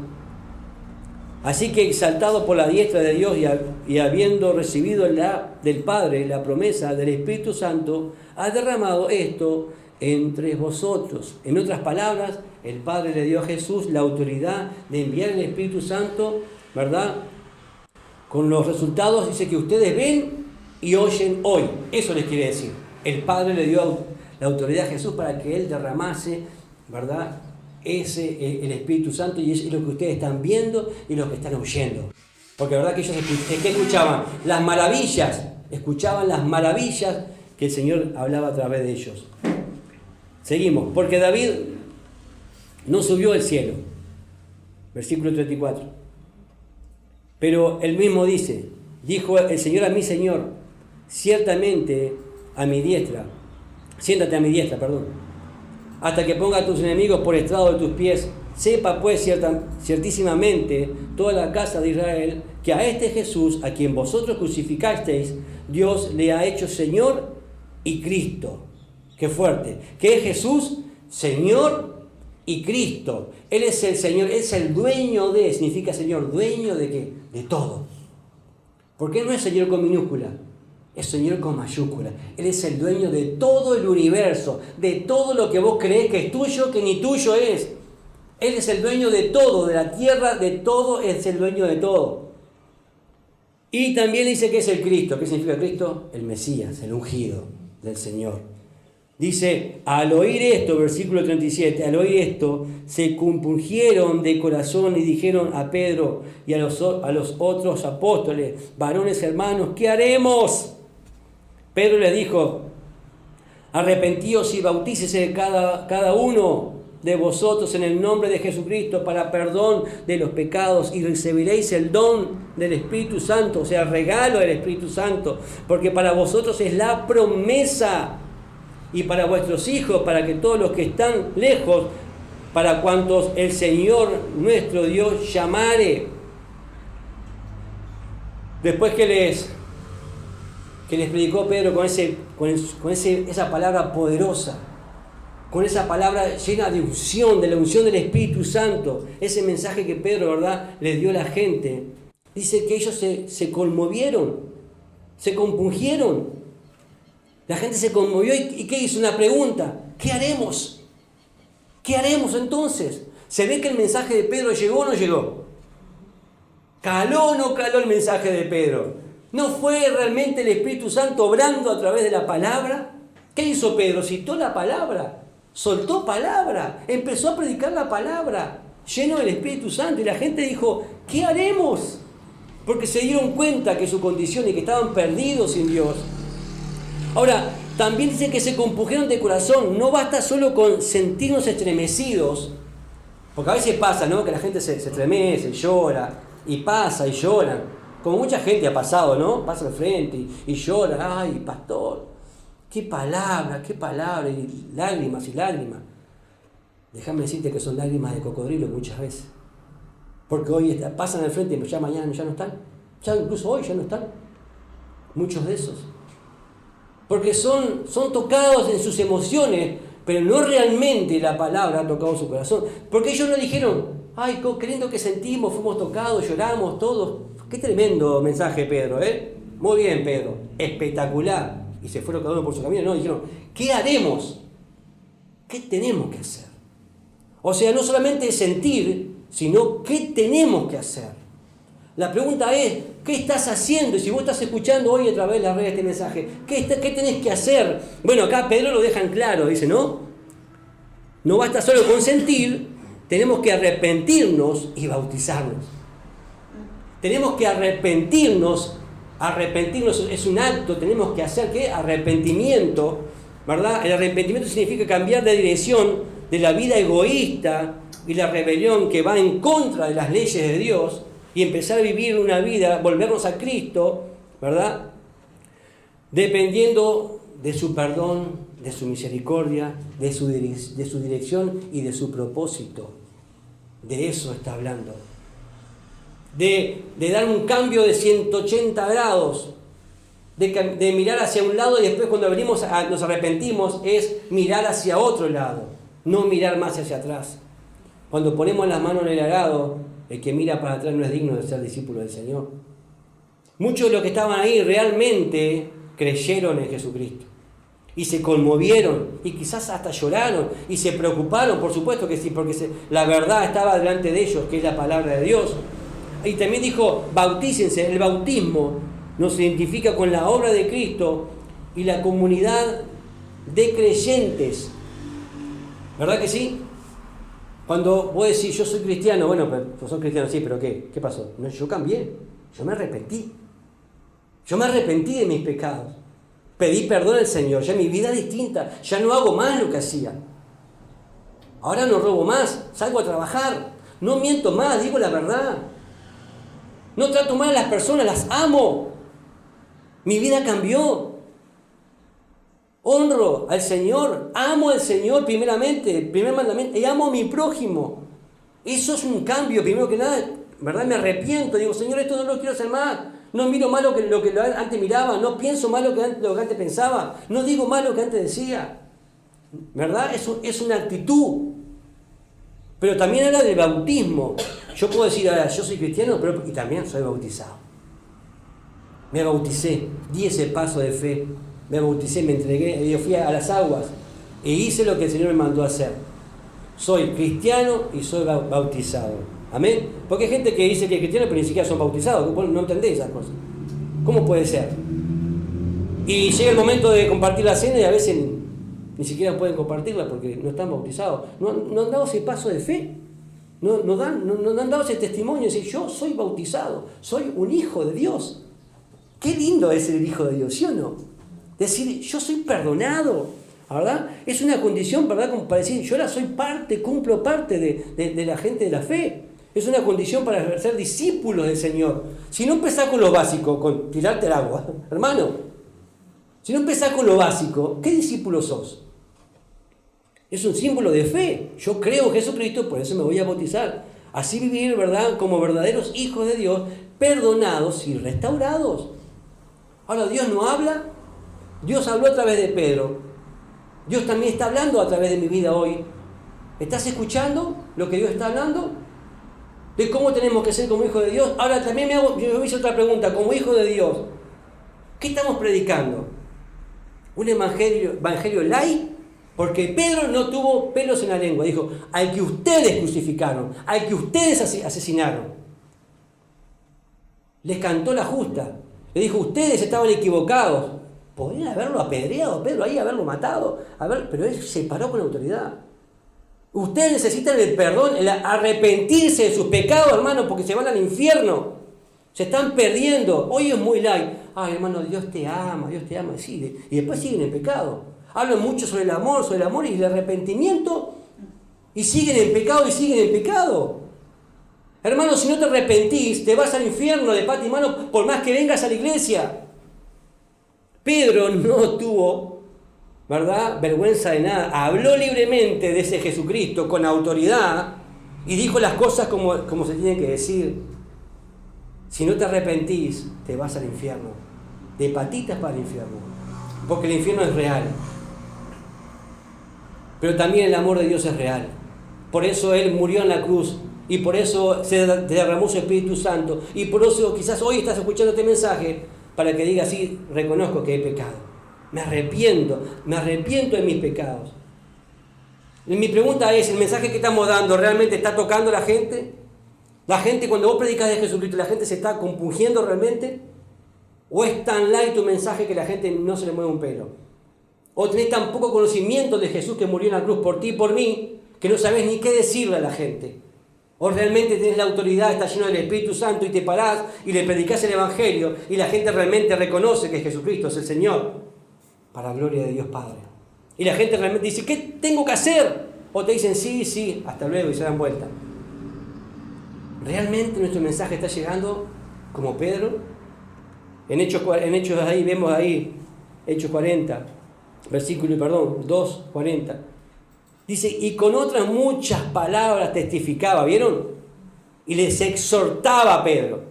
Así que exaltado por la diestra de Dios y habiendo recibido del Padre la promesa del Espíritu Santo, ha derramado esto entre vosotros. En otras palabras, el Padre le dio a Jesús la autoridad de enviar el Espíritu Santo, ¿verdad? Con los resultados, dice, que ustedes ven y oyen hoy. Eso les quiere decir. El Padre le dio la autoridad a Jesús para que Él derramase, ¿verdad?, el Espíritu Santo, y es lo que ustedes están viendo y lo que están oyendo. Porque la verdad que ellos escuchaban las maravillas que el Señor hablaba a través de ellos. Seguimos, porque David no subió al cielo, versículo 34, pero él mismo dice, dijo el Señor a mi Señor, siéntate a mi diestra, hasta que ponga a tus enemigos por estrado de tus pies. Sepa pues ciertísimamente toda la casa de Israel que a este Jesús, a quien vosotros crucificasteis, Dios le ha hecho Señor y Cristo. Qué fuerte. ¿Qué es Jesús? Señor y Cristo. Él es el Señor, Él es el dueño de, significa Señor, dueño de ¿qué? De todo. Porque Él no es Señor con minúscula, es Señor con mayúscula. Él es el dueño de todo el universo, de todo lo que vos creés que es tuyo, que ni tuyo es. Él es el dueño de todo, de la tierra, de todo, es el dueño de todo. Y también dice que es el Cristo. ¿Qué significa Cristo? El Mesías, el ungido del Señor. Dice, al oír esto, versículo 37, al oír esto, se compungieron de corazón y dijeron a Pedro y a los otros apóstoles, varones hermanos, ¿qué haremos? Pedro les dijo, arrepentíos y bautícese cada uno de vosotros en el nombre de Jesucristo para perdón de los pecados y recibiréis el don del Espíritu Santo, o sea, el regalo del Espíritu Santo, porque para vosotros es la promesa y para vuestros hijos, para que todos los que están lejos, para cuantos el Señor nuestro Dios llamare. Después que les predicó Pedro con esa palabra poderosa, con esa palabra llena de unción, de la unción del Espíritu Santo, ese mensaje que Pedro, ¿verdad?, les dio a la gente, dice que ellos se conmovieron, se compungieron. La gente se conmovió y ¿qué hizo? Una pregunta: ¿qué haremos? ¿Qué haremos entonces? ¿Se ve que el mensaje de Pedro llegó o no llegó? ¿Caló o no caló el mensaje de Pedro? ¿No fue realmente el Espíritu Santo obrando a través de la palabra? ¿Qué hizo Pedro? Citó la palabra, soltó palabra, empezó a predicar la palabra, lleno del Espíritu Santo, y la gente dijo: ¿qué haremos? Porque se dieron cuenta que su condición y que estaban perdidos sin Dios. Ahora, también dice que se compungieron de corazón. No basta solo con sentirnos estremecidos, porque a veces pasa, ¿no?, que la gente se estremece, llora, y pasa y llora, como mucha gente ha pasado, ¿no? Pasa al frente y llora: ¡ay, pastor! ¡Qué palabra, y lágrimas y lágrimas! Déjame decirte que son lágrimas de cocodrilo muchas veces, porque hoy pasan al frente y ya mañana ya no están, ya incluso hoy ya no están, muchos de esos, porque son tocados en sus emociones, pero no realmente la palabra ha tocado su corazón, porque ellos no dijeron: ¡ay, qué lindo que sentimos, fuimos tocados, lloramos todos! ¡Qué tremendo mensaje, Pedro! Muy bien, Pedro, espectacular. Y se fueron cada uno por su camino. No, dijeron: ¿qué haremos? ¿Qué tenemos que hacer? O sea, no solamente sentir, sino ¿qué tenemos que hacer? La pregunta es: ¿qué estás haciendo? Y si vos estás escuchando hoy a través de las redes este mensaje, ¿qué tenés que hacer? Bueno, acá Pedro lo deja en claro, dice, ¿no? No basta solo con sentir, tenemos que arrepentirnos y bautizarnos. Tenemos que arrepentirnos es un acto, tenemos que hacer ¿qué? Arrepentimiento, ¿verdad? El arrepentimiento significa cambiar de dirección de la vida egoísta y la rebelión que va en contra de las leyes de Dios y empezar a vivir una vida, volvernos a Cristo, ¿verdad?, dependiendo de su perdón, de su misericordia, de su dirección y de su propósito. De eso está hablando. De dar un cambio de 180 grados, de mirar hacia un lado y después cuando nos arrepentimos es mirar hacia otro lado, no mirar más hacia atrás. Cuando ponemos las manos en el arado, el que mira para atrás no es digno de ser discípulo del Señor. Muchos de los que estaban ahí realmente creyeron en Jesucristo y se conmovieron y quizás hasta lloraron y se preocuparon, por supuesto que sí, porque la verdad estaba delante de ellos, que es la palabra de Dios. Y también dijo: bautícense. El bautismo nos identifica con la obra de Cristo y la comunidad de creyentes. ¿Verdad que sí? Cuando vos decís: yo soy cristiano, bueno, pues sos cristiano, sí, pero ¿qué pasó? No, yo cambié, yo me arrepentí. Yo me arrepentí de mis pecados. Pedí perdón al Señor, ya mi vida es distinta, ya no hago más lo que hacía. Ahora no robo más, salgo a trabajar, no miento más, digo la verdad. No trato mal a las personas, las amo. Mi vida cambió. Honro al Señor, amo al Señor primeramente, el primer mandamiento, y amo a mi prójimo. Eso es un cambio, primero que nada, ¿verdad? Me arrepiento, digo: Señor, esto no lo quiero hacer más. No miro más lo que antes miraba, no pienso más lo que antes pensaba, no digo más lo que antes decía. ¿Verdad? Eso es una actitud. Pero también habla del bautismo. Yo puedo decir: ahora, yo soy cristiano, y también soy bautizado. Me bauticé, di ese paso de fe, me bauticé, me entregué, yo fui a las aguas e hice lo que el Señor me mandó a hacer. Soy cristiano y soy bautizado. Amén. Porque hay gente que dice que es cristiano pero ni siquiera son bautizados. No entendéis esas cosas. ¿Cómo puede ser? Y llega el momento de compartir la cena y a veces ni siquiera pueden compartirla porque no están bautizados. No han dado ese paso de fe. No han dado ese testimonio de decir: yo soy bautizado, soy un hijo de Dios. Qué lindo es ser el hijo de Dios, ¿sí o no? Decir: yo soy perdonado, ¿verdad? Es una condición, ¿verdad? Como para decir: yo ahora soy cumplo parte de la gente de la fe. Es una condición para ser discípulos del Señor. Si no empezás con lo básico, con tirarte al agua, hermano, si no empezás con lo básico, ¿qué discípulo sos? Es un símbolo de fe. Yo creo en Jesucristo, por eso me voy a bautizar. Así vivir, ¿verdad?, como verdaderos hijos de Dios, perdonados y restaurados. Ahora, Dios no habla. Dios habló a través de Pedro. Dios también está hablando a través de mi vida hoy. ¿Estás escuchando lo que Dios está hablando? De cómo tenemos que ser como hijos de Dios. Ahora también me hice otra pregunta. Como hijo de Dios, ¿qué estamos predicando? ¿Un evangelio light? Porque Pedro no tuvo pelos en la lengua. Dijo, al que ustedes crucificaron, al que ustedes asesinaron. Les cantó la justa. Le dijo, ustedes estaban equivocados. Podrían haberlo apedreado, Pedro, ahí haberlo matado. Pero él se paró con autoridad. Ustedes necesitan el perdón, el arrepentirse de sus pecados, hermano, porque se van al infierno. Se están perdiendo. Hoy es muy light. Ay, hermano, Dios te ama. Sí, y después siguen en pecado. Hablan mucho sobre el amor y el arrepentimiento. Y siguen en pecado. Hermano, si no te arrepentís, te vas al infierno de pata y mano por más que vengas a la iglesia. Pedro no tuvo, ¿verdad?, vergüenza de nada. Habló libremente de ese Jesucristo con autoridad y dijo las cosas como se tienen que decir. Si no te arrepentís, te vas al infierno. De patitas para el infierno. Porque el infierno es real. Pero también el amor de Dios es real. Por eso Él murió en la cruz. Y por eso se derramó su Espíritu Santo. Y por eso quizás hoy estás escuchando este mensaje para que digas, sí, reconozco que he pecado. Me arrepiento de mis pecados. Y mi pregunta es, ¿el mensaje que estamos dando realmente está tocando a la gente? ¿La gente, cuando vos predicas de Jesucristo, la gente se está compungiendo realmente? ¿O es tan light tu mensaje que la gente no se le mueve un pelo? ¿O tenés tan poco conocimiento de Jesús que murió en la cruz por ti y por mí, que no sabés ni qué decirle a la gente? ¿O realmente tenés la autoridad, estás lleno del Espíritu Santo y te parás y le predicás el Evangelio y la gente realmente reconoce que Jesucristo es el Señor? Para gloria de Dios Padre. Y la gente realmente dice, ¿qué tengo que hacer? O te dicen, sí, hasta luego, y se dan vuelta. ¿Realmente nuestro mensaje está llegando como Pedro? En Hechos ahí, vemos ahí, Hechos 40, 2:40. Dice, y con otras muchas palabras testificaba, ¿vieron? Y les exhortaba a Pedro,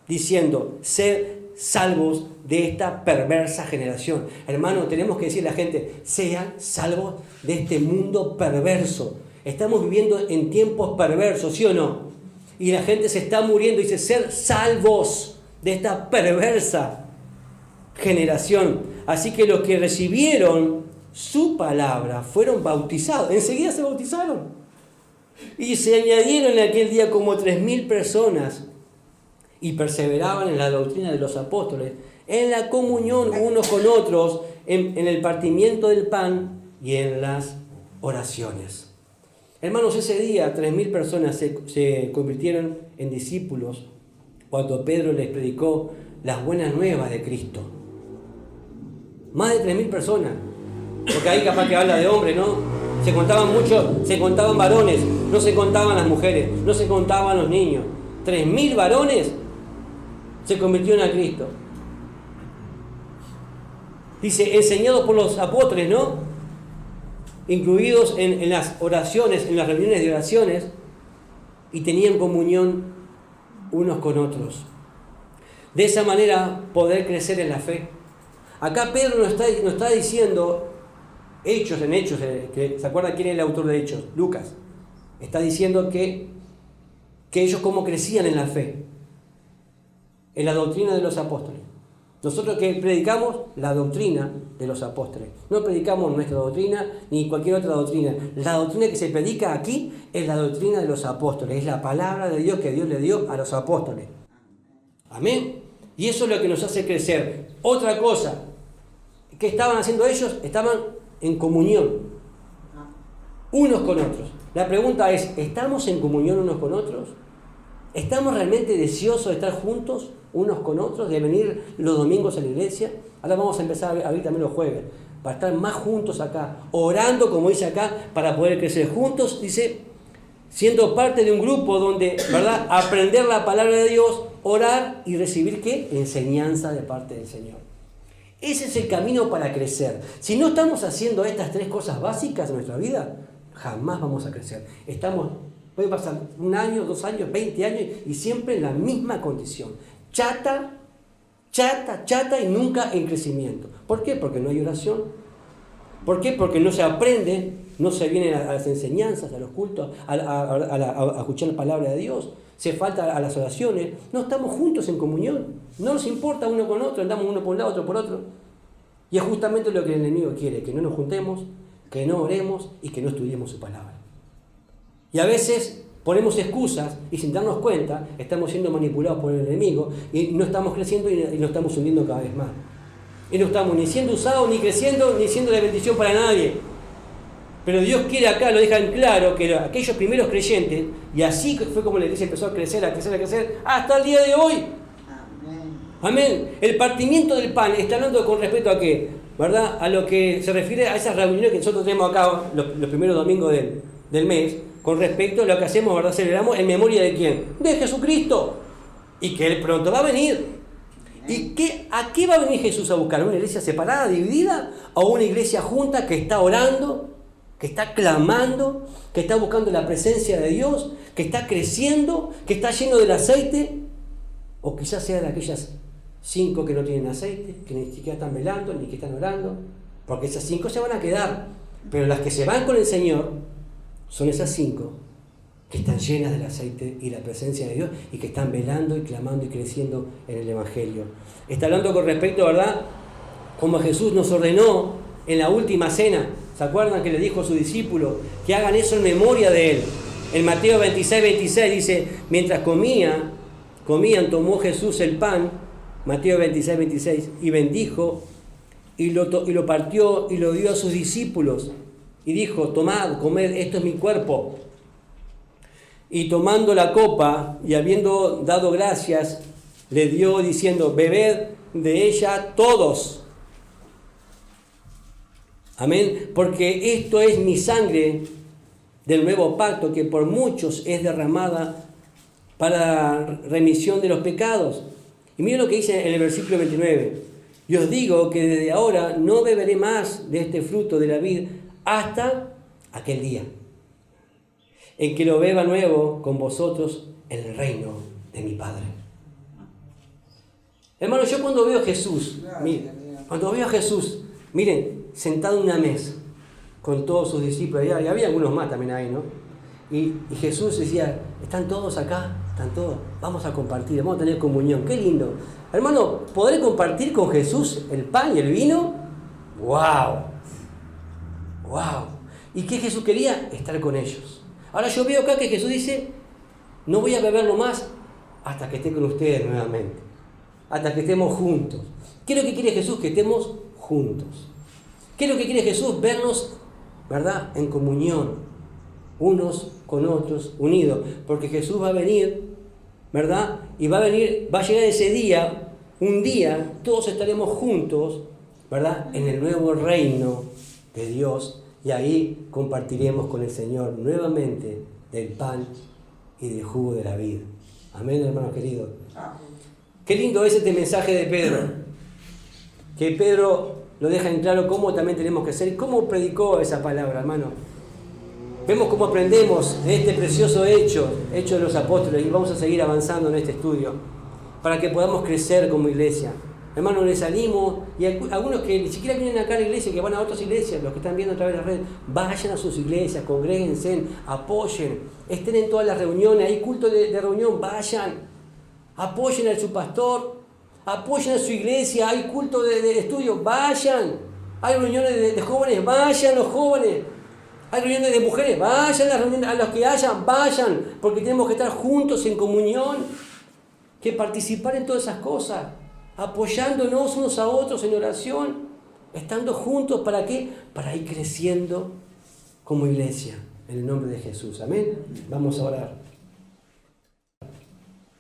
diciendo, sed salvos de esta perversa generación. Hermano, tenemos que decirle a la gente, sean salvos de este mundo perverso. Estamos viviendo en tiempos perversos, ¿sí o no? Y la gente se está muriendo y dice, ser salvos de esta perversa generación. Así que los que recibieron su palabra fueron bautizados. Enseguida se bautizaron. Y se añadieron en aquel día como 3,000 personas. Y perseveraban en la doctrina de los apóstoles, en la comunión unos con otros, en el partimiento del pan y en las oraciones. Hermanos, ese día 3,000 personas se convirtieron en discípulos cuando Pedro les predicó las buenas nuevas de Cristo. Más de 3,000 personas. Porque ahí capaz que habla de hombres, ¿no? Se contaban varones, no se contaban las mujeres, no se contaban los niños. 3,000 varones se convirtieron a Cristo. Dice, enseñados por los apóstoles, ¿no? Incluidos en las oraciones, en las reuniones de oraciones, y tenían comunión unos con otros. De esa manera poder crecer en la fe. Acá Pedro nos está diciendo, Hechos, que ¿se acuerdan quién es el autor de Hechos? Lucas. Está diciendo que ellos cómo crecían en la fe, en la doctrina de los apóstoles. Nosotros que predicamos la doctrina de los apóstoles. No predicamos nuestra doctrina ni cualquier otra doctrina. La doctrina que se predica aquí es la doctrina de los apóstoles. Es la palabra de Dios que Dios le dio a los apóstoles. Amén. Y eso es lo que nos hace crecer. Otra cosa, ¿qué estaban haciendo ellos? Estaban en comunión unos con otros. La pregunta es, ¿estamos en comunión unos con otros? ¿Estamos realmente deseosos de estar juntos unos con otros, de venir los domingos a la iglesia? Ahora vamos a empezar a abrir también los jueves, para estar más juntos acá, orando, como dice acá, para poder crecer juntos, dice, siendo parte de un grupo donde, ¿verdad?, aprender la palabra de Dios, orar y recibir, ¿qué? Enseñanza de parte del Señor. Ese es el camino para crecer. Si no estamos haciendo estas 3 cosas básicas en nuestra vida, jamás vamos a crecer. Puede pasar 1 año, 2 años, 20 años y siempre en la misma condición. chata y nunca en crecimiento. ¿Por qué? Porque no hay oración. ¿Por qué? Porque no se aprende, no se vienen a las enseñanzas, a los cultos, a escuchar la palabra de Dios. Se falta a las oraciones. No estamos juntos en comunión. No nos importa uno con otro, andamos uno por un lado, otro por otro. Y es justamente lo que el enemigo quiere, que no nos juntemos, que no oremos y que no estudiemos su palabra. Y a veces ponemos excusas y sin darnos cuenta estamos siendo manipulados por el enemigo y no estamos creciendo y nos estamos hundiendo cada vez más. Y no estamos ni siendo usados, ni creciendo, ni siendo de bendición para nadie. Pero Dios quiere acá, lo deja en claro, que aquellos primeros creyentes, y así fue como la iglesia empezó a crecer, hasta el día de hoy. Amén. El partimiento del pan está hablando con respecto a qué, ¿verdad? A lo que se refiere a esas reuniones que nosotros tenemos acá los primeros domingos del mes, con respecto a lo que hacemos, ¿verdad? Celebramos en memoria de quién? De Jesucristo. Y que Él pronto va a venir. ¿Y a qué va a venir Jesús a buscar? ¿Una iglesia separada, dividida? ¿O una iglesia junta que está orando, que está clamando, que está buscando la presencia de Dios, que está creciendo, que está lleno del aceite? O quizás sea de aquellas 5 que no tienen aceite, que ni siquiera están velando, ni que están orando, porque esas 5 se van a quedar, pero las que se van con el Señor son esas 5 que están llenas del aceite y la presencia de Dios y que están velando y clamando y creciendo en el Evangelio. Está hablando con respecto, ¿verdad?, como Jesús nos ordenó en la última cena. ¿Se acuerdan que le dijo a sus discípulos que hagan eso en memoria de Él? En Mateo 26 dice, mientras comían, tomó Jesús el pan, Mateo 26, y bendijo, y lo partió y lo dio a sus discípulos, y dijo, tomad, comed, esto es mi cuerpo. Y tomando la copa, y habiendo dado gracias, le dio diciendo, bebed de ella todos. Amén, porque esto es mi sangre del nuevo pacto, que por muchos es derramada para remisión de los pecados. Y miren lo que dice en el versículo 29. Y os digo que desde ahora no beberé más de este fruto de la vid hasta aquel día en que lo beba nuevo con vosotros en el reino de mi Padre. Hermano, yo cuando veo a Jesús, miren, sentado en una mesa con todos sus discípulos, y había algunos más también ahí, ¿no? Y Jesús decía, ¿están todos acá? ¿Están todos? Vamos a compartir, vamos a tener comunión. ¡Qué lindo! Hermano, ¿podré compartir con Jesús el pan y el vino? ¡Wow! ¡Wow! ¿Y qué Jesús quería? Estar con ellos. Ahora yo veo acá que Jesús dice, no voy a beberlo más hasta que esté con ustedes nuevamente, hasta que estemos juntos. ¿Qué es lo que quiere Jesús? Que estemos juntos. ¿Qué es lo que quiere Jesús? Vernos, ¿verdad?, en comunión, unos con otros, unidos, porque Jesús va a venir, ¿verdad? Y va a llegar ese día, un día, todos estaremos juntos, ¿verdad?, en el nuevo reino de Dios. Y ahí compartiremos con el Señor nuevamente del pan y del jugo de la vida. Amén, hermanos queridos. Qué lindo es este mensaje de Pedro. Que Pedro lo deja en claro cómo también tenemos que ser. ¿Cómo predicó esa palabra, hermano? Vemos cómo aprendemos de este precioso hecho de los apóstoles. Y vamos a seguir avanzando en este estudio para que podamos crecer como iglesia. Hermanos, les animo, y algunos que ni siquiera vienen acá a la iglesia, que van a otras iglesias, los que están viendo a través de la red, vayan a sus iglesias, congréguense, apoyen, estén en todas las reuniones, hay culto de reunión, vayan, apoyen a su pastor, apoyen a su iglesia, hay culto de estudio, vayan, hay reuniones de jóvenes, vayan los jóvenes, hay reuniones de mujeres, vayan a las reuniones, a los que hayan, vayan, porque tenemos que estar juntos en comunión, que participar en todas esas cosas. Apoyándonos unos a otros en oración, estando juntos, ¿para qué? Para ir creciendo como iglesia, en el nombre de Jesús. Amén. Vamos a orar.